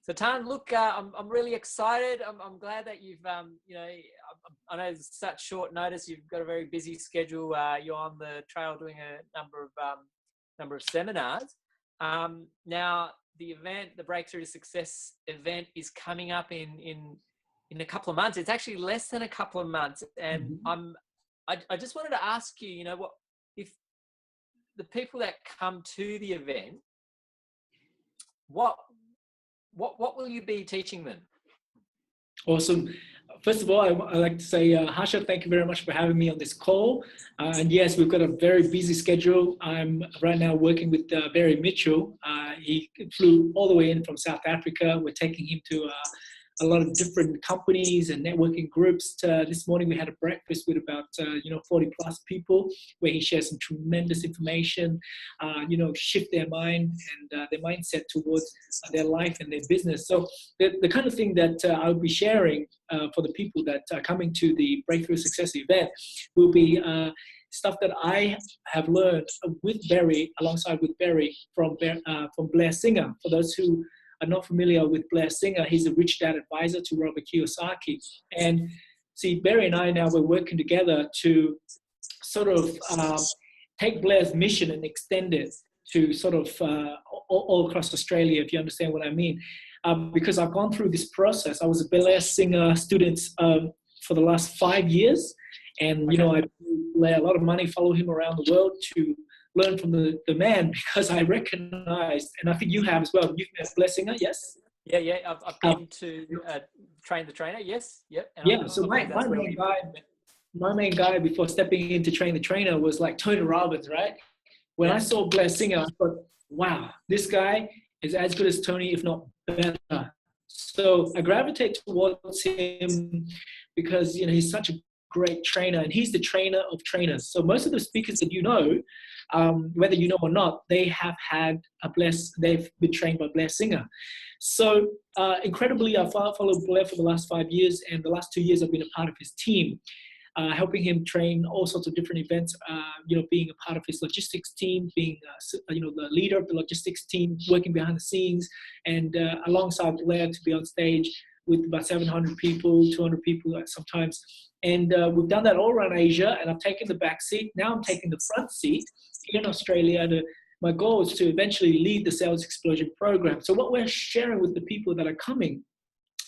So Tan, look, I'm really excited. I'm glad that you've, I know it's such short notice. You've got a very busy schedule. You're on the trail doing a number of seminars. Now, the event, the Breakthrough to Success event, is coming up in a couple of months. It's actually less than a couple of months, and I just wanted to ask you, what if the people that come to the event, what will you be teaching them? Awesome. First of all, I'd like to say, Harsha, thank you very much for having me on this call. And yes, we've got a very busy schedule. I'm right now working with Barry Mitchell. He flew all the way in from South Africa. We're taking him to a lot of different companies and networking groups. This morning we had a breakfast with about 40 plus people, where he shares some tremendous information, shift their mind and their mindset towards their life and their business. So the kind of thing that I'll be sharing for the people that are coming to the Breakthrough Success event will be stuff that I have learned with Barry, alongside with Barry from Blair Singer. For those who are not familiar with Blair Singer, he's a rich dad advisor to Robert Kiyosaki. And see, Barry and I now, we're working together to sort of take Blair's mission and extend it to sort of all across Australia, if you understand what I mean. Because I've gone through this process. I was a Blair Singer student for the last 5 years. And, I paid Blair a lot of money, follow him around the world to learn from the man, because I recognized, and I think you have as well, you've met Blair Singer, yes? Yeah, I've been to Train the Trainer, yes, yep. And yeah, so my main guy before stepping into Train the Trainer was like Tony Robbins, right? When I saw Blair Singer, I thought, wow, this guy is as good as Tony, if not better. So I gravitate towards him because, he's such a great trainer, and he's the trainer of trainers. So most of the speakers that whether you know or not, they've been trained by Blair Singer. So incredibly, I followed Blair for the last 5 years, and the last 2 years I've been a part of his team, helping him train all sorts of different events, being a part of his logistics team, being, the leader of the logistics team, working behind the scenes, and alongside Blair to be on stage with about 700 people, 200 people sometimes. And we've done that all around Asia, and I've taken the back seat. Now I'm taking the front seat here in Australia. My goal is to eventually lead the Sales Explosion program. So what we're sharing with the people that are coming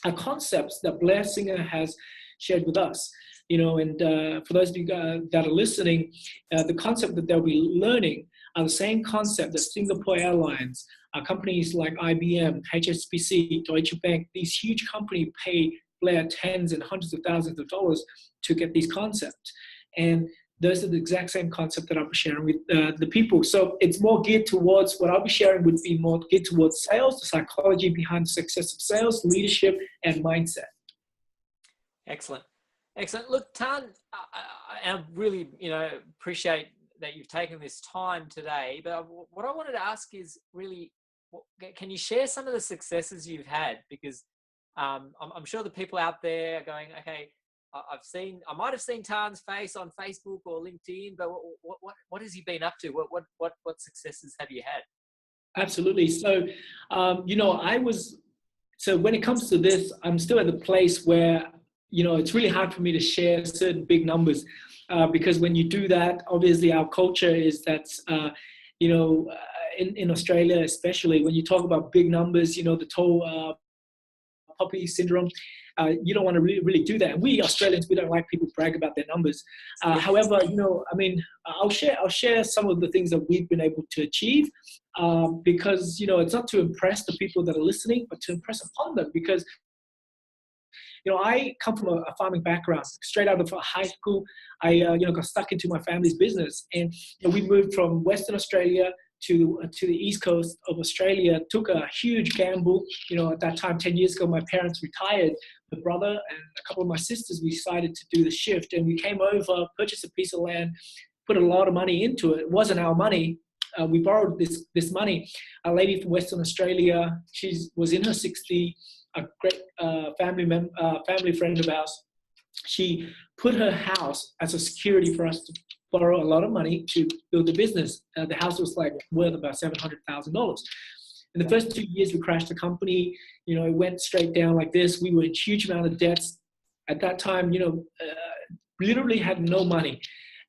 are concepts that Blair Singer has shared with us. And for those of you that are listening, the concept that they'll be learning are the same concept that Singapore Airlines, companies like IBM, HSBC, Deutsche Bank, these huge companies pay Blair tens and hundreds of thousands of dollars to get these concepts. And those are the exact same concept that I'll be sharing with the people. So it's more geared towards, what I'll be sharing would be more geared towards sales, the psychology behind the success of sales, leadership, and mindset. Excellent. Look, Tan, I really, appreciate that you've taken this time today. But what I wanted to ask is really, can you share some of the successes you've had? Because I'm sure the people out there are going, okay, I might have seen Tan's face on Facebook or LinkedIn, but what has he been up to? What successes have you had? Absolutely. So, so when it comes to this, I'm still at the place where, it's really hard for me to share certain big numbers because when you do that, obviously our culture is that, in Australia, especially when you talk about big numbers, the tall poppy syndrome, you don't want to really do that. And we Australians, we don't like people brag about their numbers. However, I'll share some of the things that we've been able to achieve because, it's not to impress the people that are listening, but to impress upon them because, I come from a farming background. Straight out of high school, I got stuck into my family's business. And we moved from Western Australia to the east coast of Australia, took a huge gamble. At that time, 10 years ago, my parents retired. My brother and a couple of my sisters, we decided to do the shift. And we came over, purchased a piece of land, put a lot of money into it. It wasn't our money. We borrowed this money. A lady from Western Australia, she was in her 60s, a great family friend of ours. She put her house as a security for us to borrow a lot of money to build the business. The house was worth about $700,000. In the first 2 years, we crashed the company. It went straight down like this. We were in huge amount of debts. At that time, literally had no money.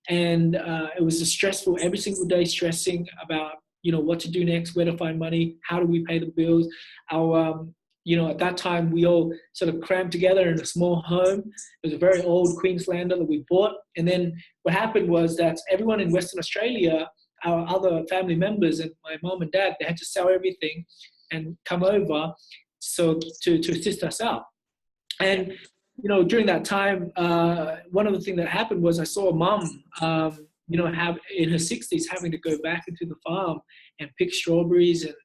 And it was stressful, every single day stressing about, what to do next, where to find money, how do we pay the bills. At that time, we all sort of crammed together in a small home. It was a very old Queenslander that we bought. And then what happened was that everyone in Western Australia, our other family members and my mom and dad, they had to sell everything and come over to assist us out. And during that time, one of the things that happened was I saw a mum, have in her 60s having to go back into the farm and pick strawberries. And,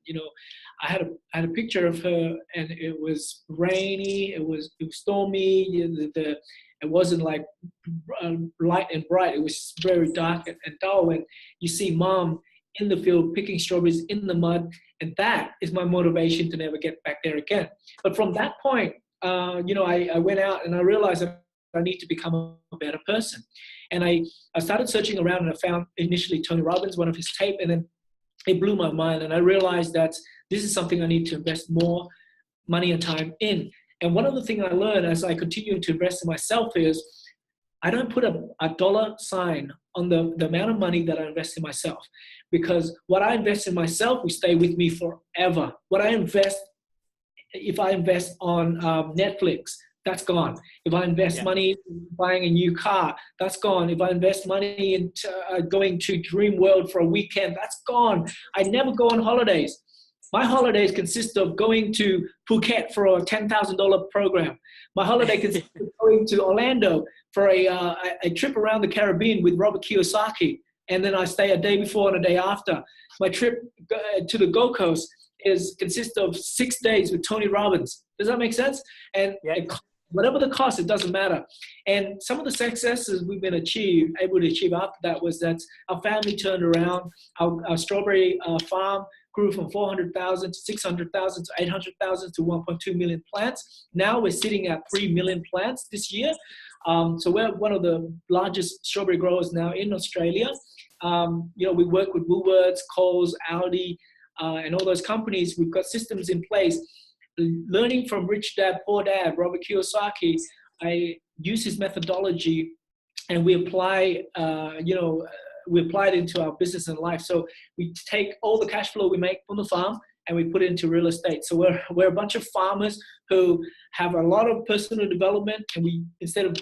I had a picture of her, and it was rainy, it was stormy. It wasn't like light and bright. It was very dark and dull. And you see mom in the field picking strawberries in the mud. And that is my motivation to never get back there again. But from that point, I went out and I realized that I need to become a better person. And I started searching around, and I found initially Tony Robbins, one of his tape, and then it blew my mind. And I realized that this is something I need to invest more money and time in. And one of the things I learned as I continue to invest in myself is I don't put a dollar sign on the amount of money that I invest in myself, because what I invest in myself will stay with me forever. If I invest on Netflix, that's gone. If I invest money in buying a new car, that's gone. If I invest money into going to Dream World for a weekend, that's gone. I never go on holidays. My holidays consist of going to Phuket for a $10,000 program. My holiday consists of going to Orlando for a trip around the Caribbean with Robert Kiyosaki. And then I stay a day before and a day after. My trip to the Gold Coast consists of 6 days with Tony Robbins. Does that make sense? And whatever the cost, it doesn't matter. And some of the successes we've been able to achieve after that was that our family turned around. Our strawberry farm grew from 400,000 to 600,000 to 800,000 to 1.2 million plants. Now we're sitting at 3 million plants this year. So we're one of the largest strawberry growers now in Australia. We work with Woolworths, Coles, Aldi, and all those companies. We've got systems in place. Learning from Rich Dad, Poor Dad, Robert Kiyosaki, I use his methodology, and we apply, we apply it into our business and life. So we take all the cash flow we make from the farm and we put it into real estate. So we're a bunch of farmers who have a lot of personal development, and we, instead of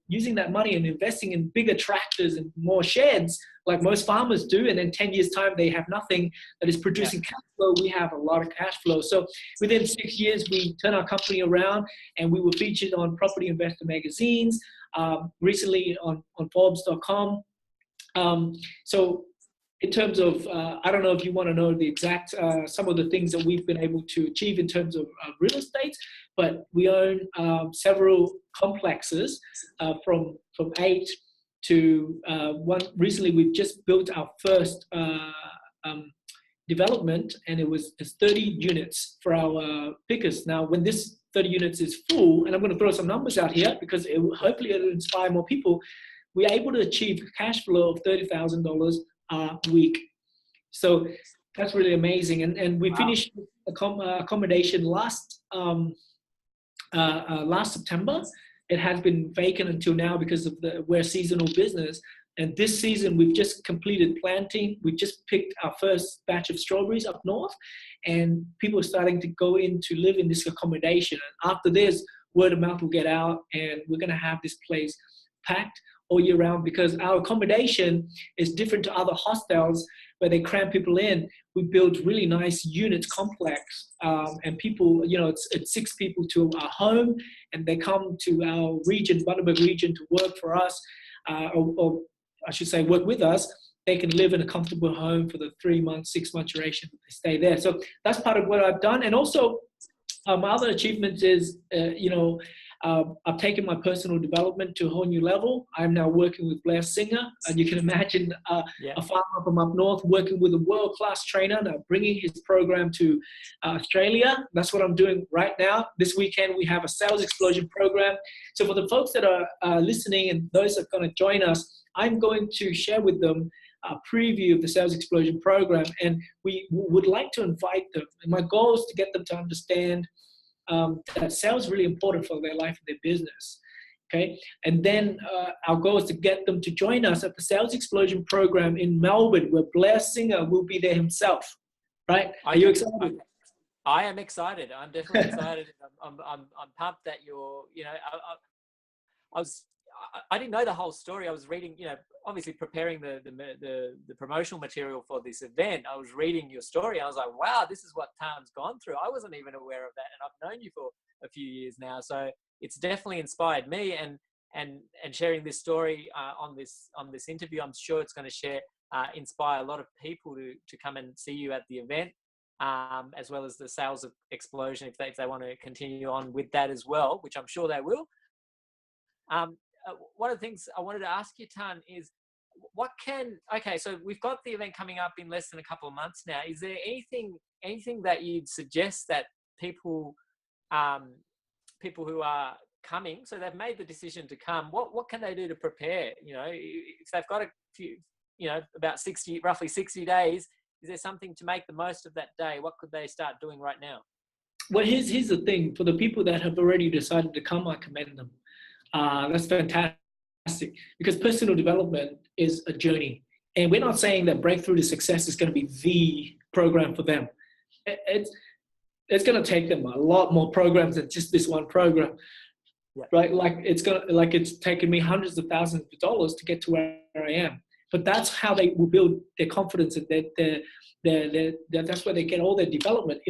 using that money and investing in bigger tractors and more sheds like most farmers do, and then 10 years time they have nothing that is producing cash flow, we have a lot of cash flow. So within 6 years we turned our company around, and we were featured on Property Investor magazines, recently on Forbes.com. So in terms of, I don't know if you want to know the exact, some of the things that we've been able to achieve in terms of real estate, but we own several complexes from 8 to 1. Recently, we've just built our first development, and it's 30 units for our pickers. Now, when this 30 units is full, and I'm going to throw some numbers out here because hopefully it'll inspire more people, we're able to achieve cash flow of $30,000 a week. So that's really amazing. And we finished accommodation last September. It has been vacant until now because we're a seasonal business. And this season we've just completed planting. We just picked our first batch of strawberries up north, and people are starting to go in to live in this accommodation. And after this, word of mouth will get out, and we're going to have this place packed all year round, because our accommodation is different to other hostels where they cram people in. We build really nice units complex, and people, it's 6 people to our home, and they come to our region, Bundaberg region, to work for us, or I should say work with us. They can live in a comfortable home for the 3 months, 6 month duration that they stay there. So that's part of what I've done. And also my other achievements is, I've taken my personal development to a whole new level. I'm now working with Blair Singer, and you can imagine a farmer from up north working with a world-class trainer, now bringing his program to Australia. That's what I'm doing right now. This weekend we have a sales explosion program. So for the folks that are listening and those that are going to join us, I'm going to share with them a preview of the Sales Explosion program, and we would like to invite them. And my goal is to get them to understand that sales is really important for their life and their business. Okay, and then our goal is to get them to join us at the Sales Explosion program in Melbourne, where Blair Singer will be there himself. Right? Are you excited? I am excited. I'm definitely excited. I'm pumped that you're. You know, I didn't know the whole story. I was reading. You know, obviously preparing the promotional material for this event. I was reading your story. I was like, wow, this is what Tan's gone through. I wasn't even aware of that, and I've known you for a few years now. So it's definitely inspired me, and sharing this story on this interview, I'm sure it's going to inspire a lot of people to come and see you at the event, as well as the Sales Explosion if they want to continue on with that as well, which I'm sure they will. One of the things I wanted to ask you, Tan, is so we've got the event coming up in less than a couple of months now. Is there anything that you'd suggest that people who are coming, so they've made the decision to come, what can they do to prepare? You know, if they've got a few, you know, about roughly 60 days, is there something to make the most of that day? What could they start doing right now? Well, here's the thing. For the people that have already decided to come, I commend them. That's fantastic, because personal development is a journey. And we're not saying that Breakthrough to Success is going to be the program for them. It's going to take them a lot more programs than just this one program. Yeah. Right? It's taken me hundreds of thousands of dollars to get to where I am. But that's how they will build their confidence, and that's where they get all their development.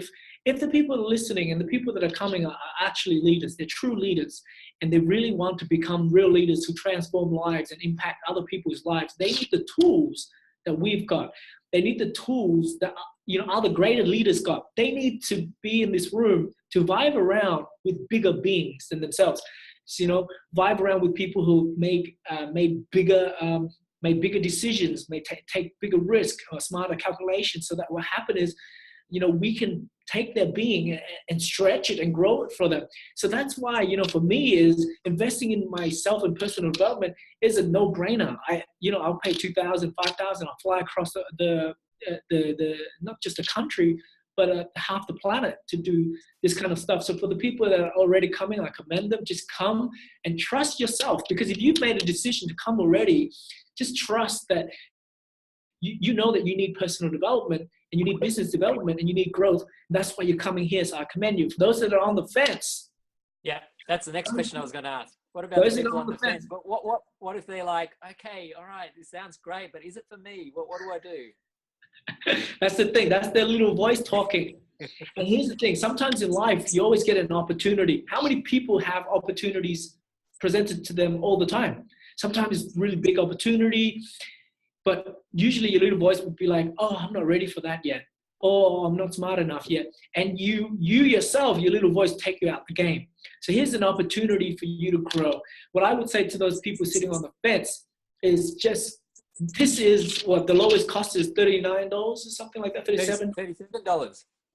If the people are listening and the people that are coming are actually leaders, they're true leaders, and they really want to become real leaders who transform lives and impact other people's lives, they need the tools that we've got. They need the tools that, you know, other greater leaders got. They need to be in this room to vibe around with bigger beings than themselves. So, you know, vibe around with people who made bigger decisions, may take bigger risk or smarter calculations, so that what happen is, you know, we can take their being and stretch it and grow it for them. So that's why, you know, for me, is investing in myself and personal development is a no-brainer. I'll pay $2,000, $5,000. I'll fly across the not just the country, but half the planet to do this kind of stuff. So for the people that are already coming, I commend them. Just come and trust yourself, because if you've made a decision to come already, just trust that you know that you need personal development, and you need business development, and you need growth. That's why you're coming here. So I commend you. For those that are on the fence. Yeah, that's the next question I was going to ask. What about those the people on the fence? But what if they're like, okay, all right, this sounds great, but is it for me? What do I do? That's the thing. That's their little voice talking. And here's the thing. Sometimes in life, you always get an opportunity. How many people have opportunities presented to them all the time? Sometimes it's really big opportunity, but usually your little voice would be like, oh, I'm not ready for that yet. Oh, I'm not smart enough yet. And you yourself, your little voice, take you out the game. So here's an opportunity for you to grow. What I would say to those people sitting on the fence is just, this is what the lowest cost is, $39 or something like that, $37.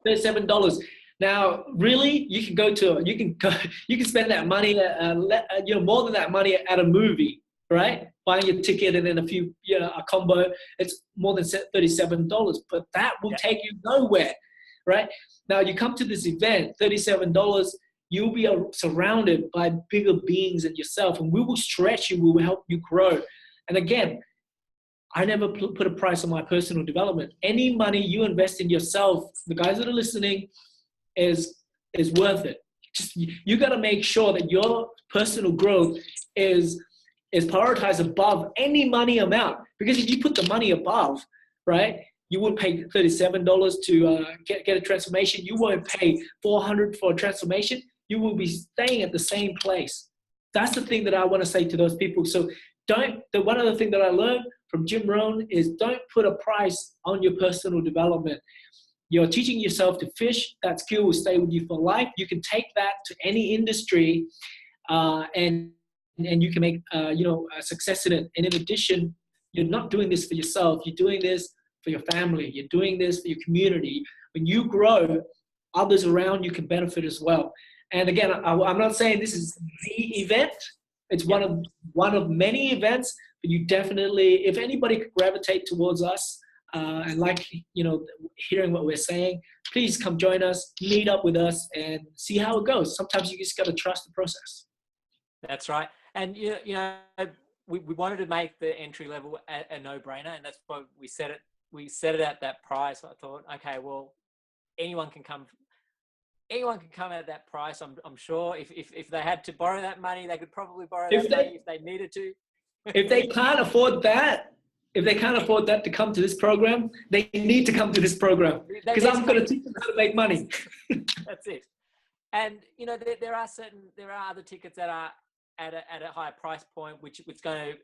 $37. Now, really, you can spend that money, more than that money at a movie, right? Buying your ticket and then a combo. It's more than $37, but that will take you nowhere, right? Now, you come to this event, $37, you'll be surrounded by bigger beings than yourself, and we will stretch you, we will help you grow. And again, I never put a price on my personal development. Any money you invest in yourself, the guys that are listening, is worth it. Just, you got to make sure that your personal growth is prioritized above any money amount. Because if you put the money above, right, you would pay $37 to get a transformation. You won't pay $400 for a transformation. You will be staying at the same place. That's the thing that I want to say to those people. So one other thing that I learned from Jim Rohn is, don't put a price on your personal development. You're teaching yourself to fish. That skill will stay with you for life. You can take that to any industry, and you can make a success in it. And in addition, you're not doing this for yourself. You're doing this for your family. You're doing this for your community. When you grow, others around you can benefit as well. And again, I'm not saying this is the event. It's one of many events, but you definitely, if anybody could gravitate towards us and like, hearing what we're saying, please come join us, meet up with us, and see how it goes. Sometimes you just got to trust the process. That's right. And, we wanted to make the entry level a no-brainer, and that's why we set it at that price. I thought, okay, well, anyone can come at that price. I'm sure if they had to borrow that money, they could probably borrow that money if they needed to. If they can't afford that, to come to this program, they need to come to this program, because I'm going to teach them how to make money. That's it. And there are other tickets that are at a higher price point, which is going to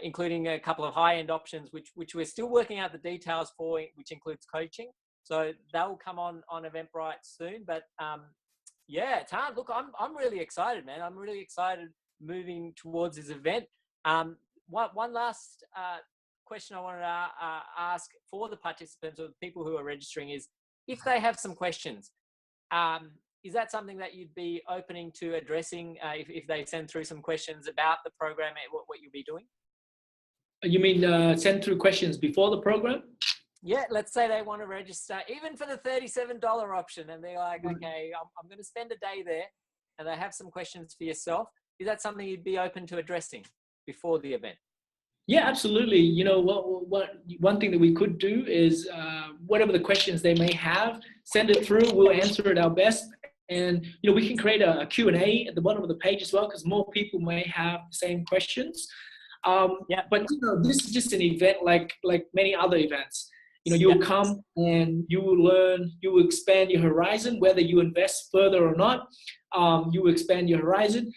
including a couple of high-end options, which we're still working out the details for, which includes coaching. So they'll come on Eventbrite soon. But Tan, look, I'm really excited, man. I'm really excited moving towards this event. One last question I wanted to ask for the participants or the people who are registering is, if they have some questions, is that something that you'd be opening to addressing if they send through some questions about the program and what you'll be doing? You mean send through questions before the program? Yeah, let's say they want to register even for the $37 option, and they're like, okay, I'm going to spend a day there, and they have some questions for yourself. Is that something you'd be open to addressing before the event? Yeah, absolutely. One thing that we could do is whatever the questions they may have, send it through. We'll answer it our best. And, we can create a Q&A at the bottom of the page as well, because more people may have the same questions. But, this is just an event like many other events. You'll come and you will learn, you will expand your horizon, whether you invest further or not. You will expand your horizon.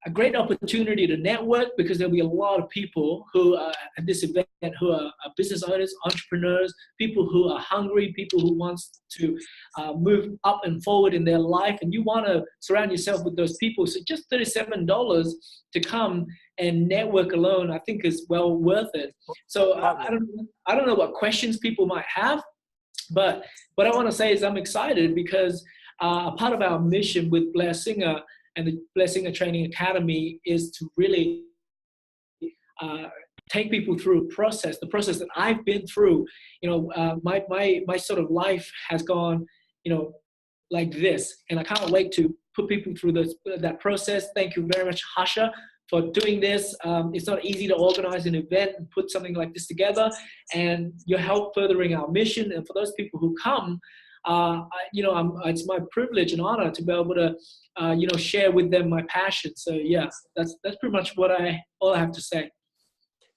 A great opportunity to network, because there'll be a lot of people who are at this event who are business owners, entrepreneurs, people who are hungry, people who want to move up and forward in their life, and you want to surround yourself with those people. So just $37 to come and network alone, I think, is well worth it. So I don't know what questions people might have, but what I want to say is I'm excited because a part of our mission with Blair Singer and the Blair Singer Training Academy is to really take people through the process that I've been through. My sort of life has gone, like this, and I can't wait to put people through that process. Thank you very much, Hasha, for doing this. It's not easy to organize an event and put something like this together, and your help furthering our mission. And for those people who come, it's my privilege and honor to be able to, share with them my passion. So yeah, that's pretty much all I have to say.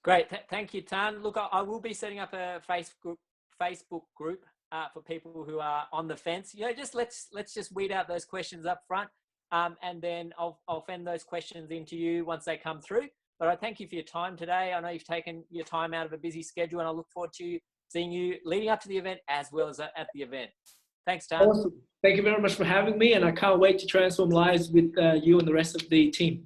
Great, thank you, Tan. Look, I will be setting up a Facebook group for people who are on the fence. Let's just weed out those questions up front, and then I'll send those questions into you once they come through. But I thank you for your time today. I know you've taken your time out of a busy schedule, and I look forward to seeing you leading up to the event as well as at the event. Thanks, Tan. Awesome. Thank you very much for having me, and I can't wait to transform lives with you and the rest of the team.